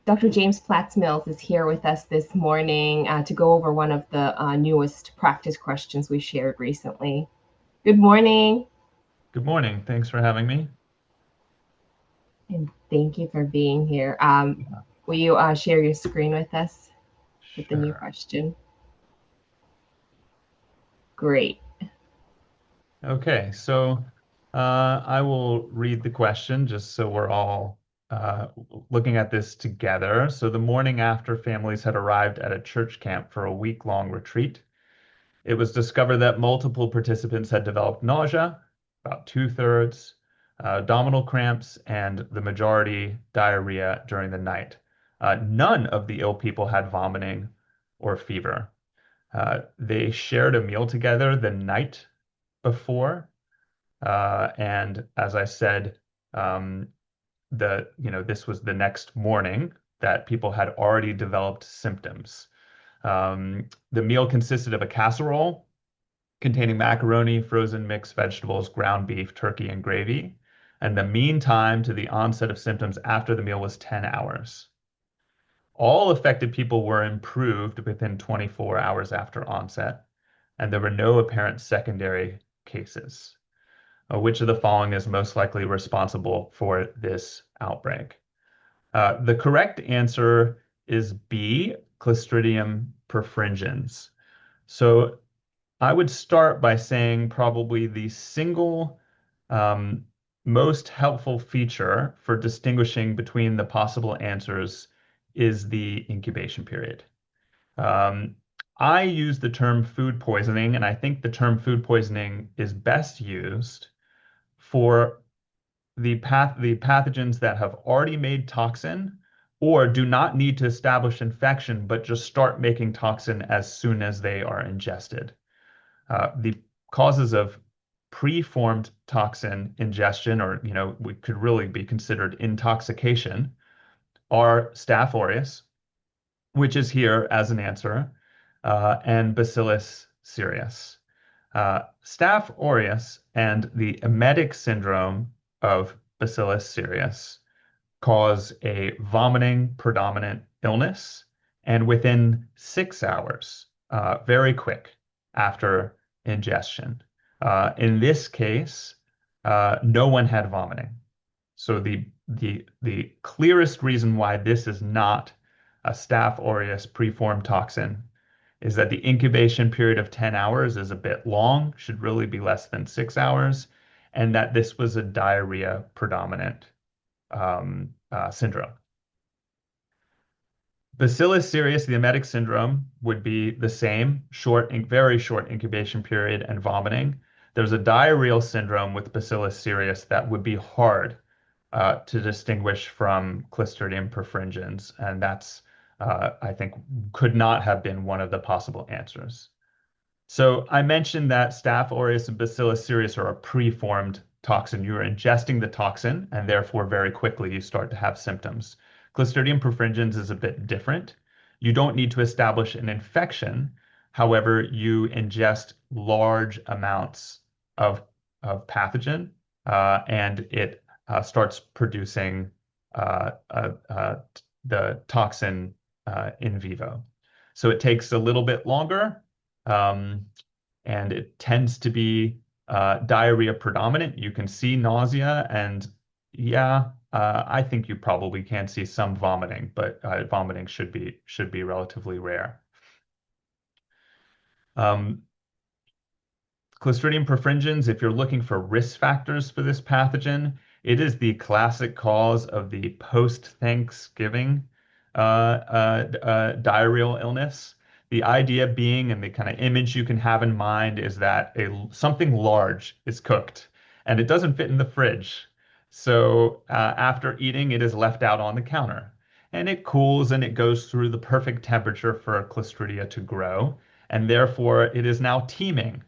Dr. James Platts-Mills is here with us this morning to go over one of the newest practice questions we shared recently. Good morning, Good morning. Thanks for having me. and thank you for being here. Yeah, Will you share your screen with us with the new sure. question? Great. Okay, so I will read the question just so we're all uh, looking at this together. So the morning after families had arrived at a church camp for a week-long retreat, it was discovered that multiple participants had developed nausea, about two-thirds, abdominal cramps, and the majority diarrhea during the night. None of the ill people had vomiting or fever. They shared a meal together the night before, and as I said, um, this was the next morning that people had already developed symptoms. The meal consisted of a casserole containing macaroni, frozen mixed vegetables, ground beef, turkey, and gravy. And the mean time to the onset of symptoms after the meal was 10 hours. All affected people were improved within 24 hours after onset, and there were no apparent secondary cases. Which of the following is most likely responsible for this outbreak? The correct answer is B, Clostridium perfringens. So I would start by saying probably the single um, most helpful feature for distinguishing between the possible answers is the incubation period. Um, I use the term food poisoning, and I think the term food poisoning is best used for the pathogens that have already made toxin or do not need to establish infection, but just start making toxin as soon as they are ingested. The causes of preformed toxin ingestion, or we could really be considered intoxication, are Staph aureus, which is here as an answer, and Bacillus cereus. Staph aureus and the emetic syndrome of Bacillus cereus cause a vomiting predominant illness, and within 6 hours, very quick after ingestion. In this case, no one had vomiting. So the clearest reason why this is not a Staph aureus preformed toxin is that the incubation period of 10 hours is a bit long, should really be less than 6 hours, and that this was a diarrhea predominant syndrome. Bacillus cereus, the emetic syndrome, would be the same, very short incubation period and vomiting. There's a diarrheal syndrome with Bacillus cereus that would be hard to distinguish from Clostridium perfringens, and that's, I think, could not have been one of the possible answers. So I mentioned that Staph aureus and Bacillus cereus are a preformed toxin. You are ingesting the toxin, and therefore very quickly you start to have symptoms. Clostridium perfringens is a bit different. You don't need to establish an infection. However, you ingest large amounts of pathogen, and it starts producing uh, uh, uh, the toxin in vivo. So it takes a little bit longer, um, and it tends to be diarrhea predominant. You can see nausea, and yeah, I think you probably can see some vomiting, but vomiting should be relatively rare. Um, Clostridium perfringens, if you're looking for risk factors for this pathogen, it is the classic cause of the post-Thanksgiving diarrheal illness. The idea being, and the kind of image you can have in mind, is that something large is cooked and it doesn't fit in the fridge. So after eating, it is left out on the counter. And it cools and it goes through the perfect temperature for a Clostridia to grow. And therefore, it is now teeming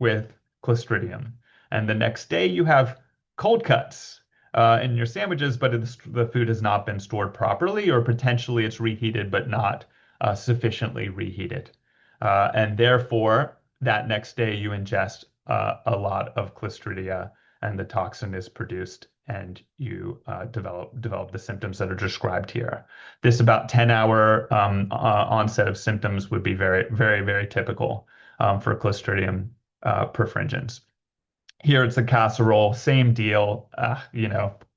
with Clostridium. And the next day you have cold cuts in your sandwiches, but the food has not been stored properly, or potentially it's reheated but not sufficiently reheated. And therefore, that next day you ingest a lot of Clostridia and the toxin is produced and you develop the symptoms that are described here. This about 10-hour onset of symptoms would be very, very, very typical for Clostridium perfringens. Here it's a casserole, same deal.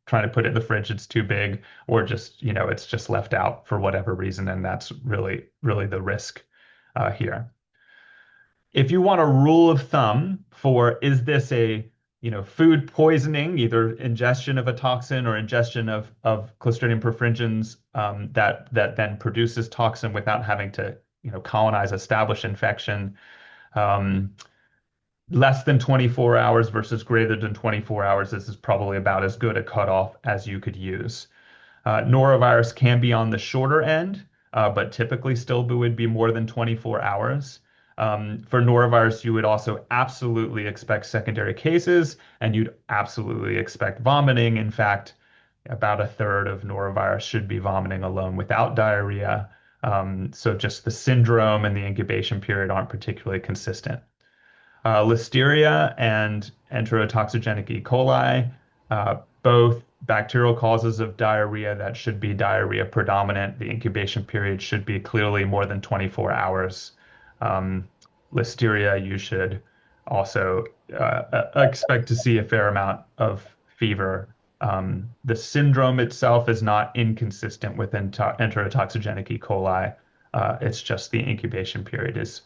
Trying to put it in the fridge, it's too big, or just, it's just left out for whatever reason, and that's really, really the risk here. If you want a rule of thumb for is this a food poisoning, either ingestion of a toxin or ingestion of Clostridium perfringens that then produces toxin without having to colonize, establish infection. Um, Less than 24 hours versus greater than 24 hours, this is probably about as good a cutoff as you could use. Norovirus can be on the shorter end, but typically still would be more than 24 hours. For norovirus, you would also absolutely expect secondary cases, and you'd absolutely expect vomiting. In fact, about a third of norovirus should be vomiting alone without diarrhea. So just the syndrome and the incubation period aren't particularly consistent. Listeria and enterotoxigenic E. coli, both bacterial causes of diarrhea that should be diarrhea predominant. The incubation period should be clearly more than 24 hours. Um, Listeria, you should also expect to see a fair amount of fever. The syndrome itself is not inconsistent with enterotoxigenic E. coli. It's just the incubation period is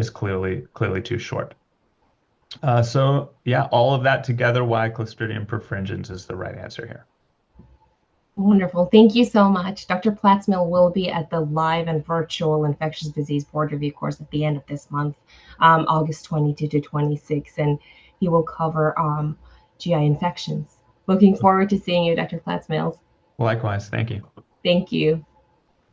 clearly too short. So yeah, all of that together, why Clostridium perfringens is the right answer here. Wonderful. Thank you so much. Dr. Platts-Mill will be at the live and virtual infectious disease board review course at the end of this month, August 22 to 26, and he will cover GI infections. Looking forward to seeing you, Dr. Platts-Mills. Likewise, thank you. Thank you.